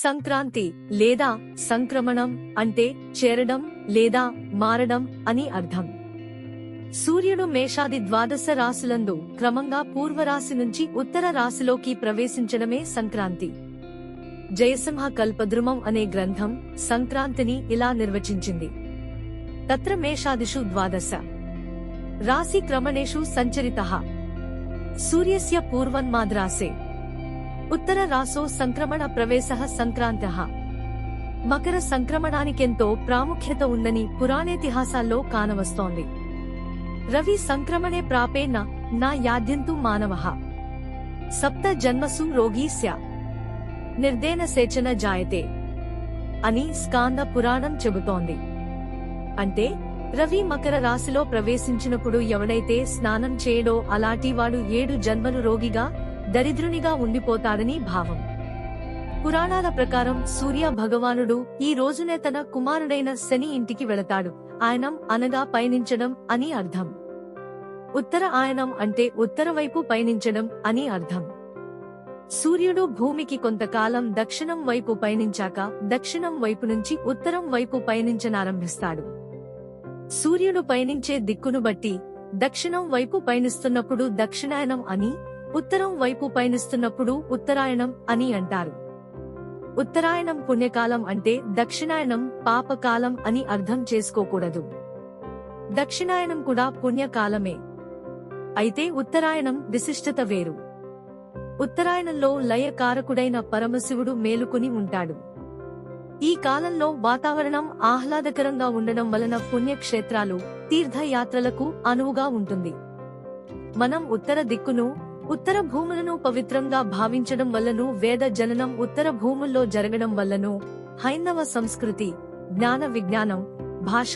సంక్రాంతి లేదా సంక్రమణం అంటే చేరడం లేదా మారడం అని అర్థం. సూర్యుడు మేషాది ద్వాదశ రాశులందు క్రమంగా పూర్వరాశి నుంచి ఉత్తర రాశిలోకి ప్రవేశించడమే సంక్రాంతి. జయసింహ కల్పద్రుమం అనే గ్రంథం సంక్రాంతిని ఇలా నిర్వచించింది. తత్ర మేషాదిషు ద్వాదశ రాశి క్రమణేషు సంచరితః సూర్యస్య పూర్వన్మాద్రాసే ఉత్తర రాసో సంక్రమణ ప్రవేశః సంక్రాంతః. మకర సంక్రమణానికెంతో ప్రాముఖ్యత ఉందని పురాణేతిహాసాల్లో కానవస్తోంది. రవి సంక్రమణే ప్రాపేన నా యాద్యంతు మానవః సప్త జన్మసు రోగీ స్యా నిర్దేన సేచన జాయతే అని స్కాంద పురాణం చెబుతోంది. అంటే రవి మకర రాశిలో ప్రవేశించినప్పుడు ఎవడైతే స్నానం చేయడో అలాంటివాడు 7 జన్మలు రోగిగా దరిద్రునిగా ఉండిపోతాడని భావం. పురాణాల ప్రకారం సూర్య భగవానుడు ఈ రోజునే తన కుమారుడైన శని ఇంటికి వెళతాడు. ఆయనం అనగా పయనించడం అని అర్థం. ఉత్తర ఆయనం అంటే ఉత్తర వైపు పయనించడం అని అర్థం. సూర్యుడు భూమికి కొంతకాలం దక్షిణం వైపు పయనించాక దక్షిణం వైపు నుంచి ఉత్తరం వైపు పయనించనారంభిస్తాడు. సూర్యుడు పయనించే దిక్కును బట్టి దక్షిణం వైపు పయనిస్తున్నప్పుడు దక్షిణాయనం అని, ఉత్తరం వైపు పయనిస్తున్నప్పుడు ఉత్తరాయణం అని అంటారు. ఉత్తరాయణం పుణ్యకాలం అంటే దక్షిణాయనం పాపకాలం అని అర్థం చేసుకోకూడదు. దక్షిణాయనం కూడా పుణ్యకాలమే. అయితే ఉత్తరాయణం విశిష్టత వేరు. ఉత్తరాయణంలో లయకారకుడైన పరమశివుడు మేలుకుని ఉంటాడు. ఈ కాలంలో వాతావరణం ఆహ్లాదకరంగా ఉండడం వలన పుణ్యక్షేత్రాలు, తీర్థయాత్రలకు అనువుగా ఉంటుంది. మనం ఉత్తర దిక్కును, ఉత్తర భూములను పవిత్రంగా భావించడం వల్లనూ, వేద జననం ఉత్తర భూముల్లో జరగడం వల్లనూ, హైందవ సంస్కృతి, జ్ఞాన విజ్ఞానం, భాష,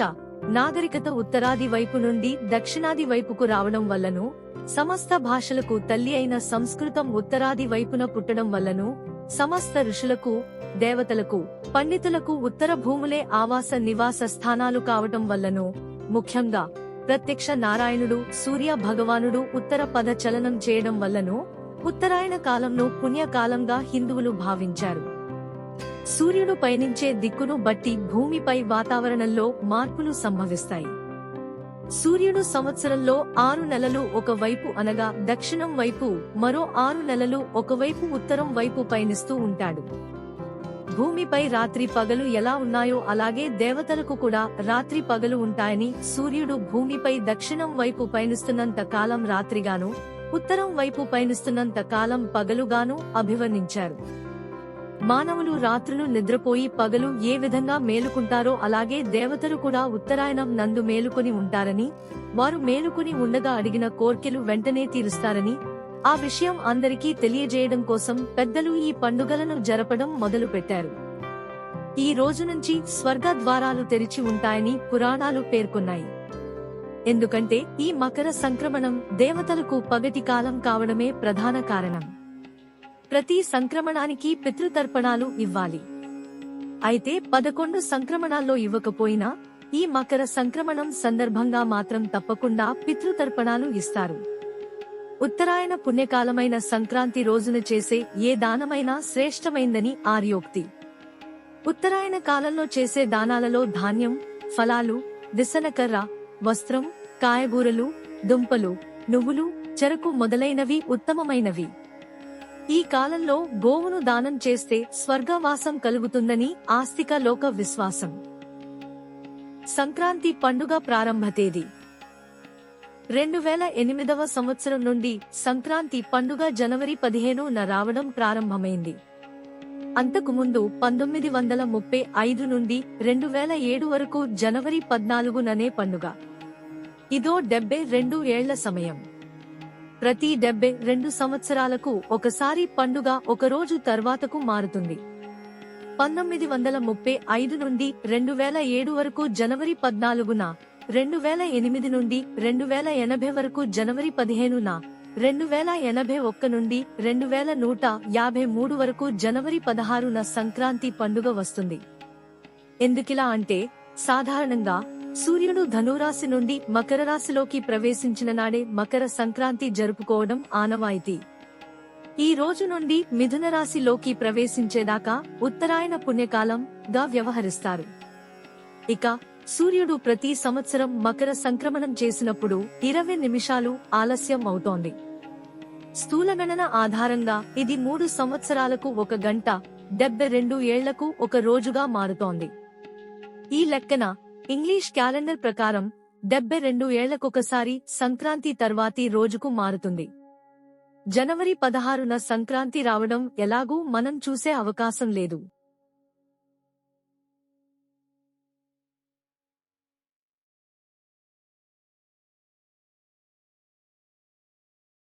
నాగరికత ఉత్తరాది వైపు నుండి దక్షిణాది వైపుకు రావడం వల్లనూ, సమస్త భాషలకు తల్లి అయిన సంస్కృతం ఉత్తరాది వైపున పుట్టడం వల్లనూ, సమస్త ఋషులకు, దేవతలకు, పండితులకు ఉత్తర భూములే ఆవాస నివాస స్థానాలు కావటం వల్లనూ, ముఖ్యంగా ప్రత్యక్ష నారాయణుడు సూర్య భగవానుడు ఉత్తర పద చలనం చేయడం వల్లనూ ఉత్తరాయణ కాలంను పుణ్యకాలంగా హిందువులు భావించారు. సూర్యుడు పయనించే దిక్కును బట్టి భూమిపై వాతావరణంలో మార్పులు సంభవిస్తాయి. సూర్యుడు సంవత్సరంలో 6 నెలలు ఒకవైపు అనగా దక్షిణం వైపు, మరో 6 నెలలు ఒకవైపు ఉత్తరం వైపు పయనిస్తూ ఉంటాడు. భూమిపై రాత్రి పగలు ఎలా ఉన్నాయో అలాగే దేవతలకు కూడా రాత్రి పగలు ఉంటాయని, సూర్యుడు భూమిపై దక్షిణం వైపు పయనిస్తున్నంత కాలం రాత్రిగాను, ఉత్తరం వైపు పయనిస్తున్నంత కాలం పగలుగాను అభివర్ణించారు. మానవులు రాత్రులు నిద్రపోయి పగలు ఏ విధంగా మేలుకుంటారో అలాగే దేవతలు కూడా ఉత్తరాయణం నందు మేలుకొని ఉంటారని, వారు మేలుకుని ఉండగా అడిగిన కోర్కెలు వెంటనే తీరుస్తారని, ఆ విషయం అందరికీ తెలియజేయడం కోసం పెద్దలు ఈ పండుగలను జరపడం మొదలుపెట్టారు. ఈ రోజు నుంచి స్వర్గ ద్వారాలు తెరిచి ఉంటాయని పురాణాలు పేర్కొన్నాయి. ఎందుకంటే ఈ మకర సంక్రమణం దేవతలకు పగటి కాలం కావడమే ప్రధాన కారణం. ప్రతి సంక్రమణానికి పితృతర్పణాలు ఇవ్వాలి. అయితే 11 సంక్రమణాల్లో ఇవ్వకపోయినా ఈ మకర సంక్రమణం సందర్భంగా మాత్రం తప్పకుండా పితృతర్పణాలు ఇస్తారు. ఉత్తరాయణ పుణ్యకాలమైన సంక్రాంతి రోజున చేసే ఏ దానమైనా శ్రేష్టమైందని ఆర్యోక్తి. ఉత్తరాయణ కాలంలో చేసే దానాలలో ధాన్యం, ఫలాలు, విసనకర్ర, వస్త్రం, కాయగూరలు, దుంపలు, నువ్వులు, చెరకు మొదలైనవి ఉత్తమమైనవి. ఈ కాలంలో గోవును దానం చేస్తే స్వర్గవాసం కలుగుతుందని ఆస్తిక లోక విశ్వాసం. సంక్రాంతి పండుగ ప్రారంభ తేదీ 2008వ సంవత్సరం నుండి సంక్రాంతి పండుగ జనవరి 15న రావడం ప్రారంభమైంది. అంతకుముందు 1935 నుండి 2007 వరకు జనవరి 14ననే పండుగ. ఇదో 72 ఏళ్ల సమయం. ప్రతి 72 సంవత్సరాలకు ఒకసారి పండుగ ఒకరోజు తర్వాతకు మారుతుంది. 1935 నుండి 2007 వరకు జనవరి 14న, 2008 నుండి 2080 వరకు జనవరి 15న, 2081 నుండి 2153 వరకు జనవరి 16న సంక్రాంతి పండుగ వస్తుంది. ఎందుకిలా అంటే సాధారణంగా సూర్యుడు ధనురాశి నుండి మకర రాశిలోకి ప్రవేశించిన నాడే మకర సంక్రాంతి జరుపుకోవడం ఆనవాయితీ. ఈ రోజు నుండి మిథున రాశిలోకి ప్రవేశించేదాకా ఉత్తరాయణ పుణ్యకాలం గా వ్యవహరిస్తారు. ఇక సూర్యుడు ప్రతి సంవత్సరం మకర సంక్రమణం చేసినప్పుడు 20 నిమిషాలు ఆలస్యం అవుతోంది. స్థూలగణన ఆధారంగా ఇది 3 సంవత్సరాలకు 1 గంట 72 ఏళ్లకు 1 రోజుగా మారుతోంది. ఈ లెక్కన ఇంగ్లీష్ క్యాలెండర్ ప్రకారం 72 ఏళ్లకొకసారి సంక్రాంతి తర్వాతి రోజుకు మారుతుంది. జనవరి 16న సంక్రాంతి రావడం ఎలాగూ మనం చూసే అవకాశం లేదు.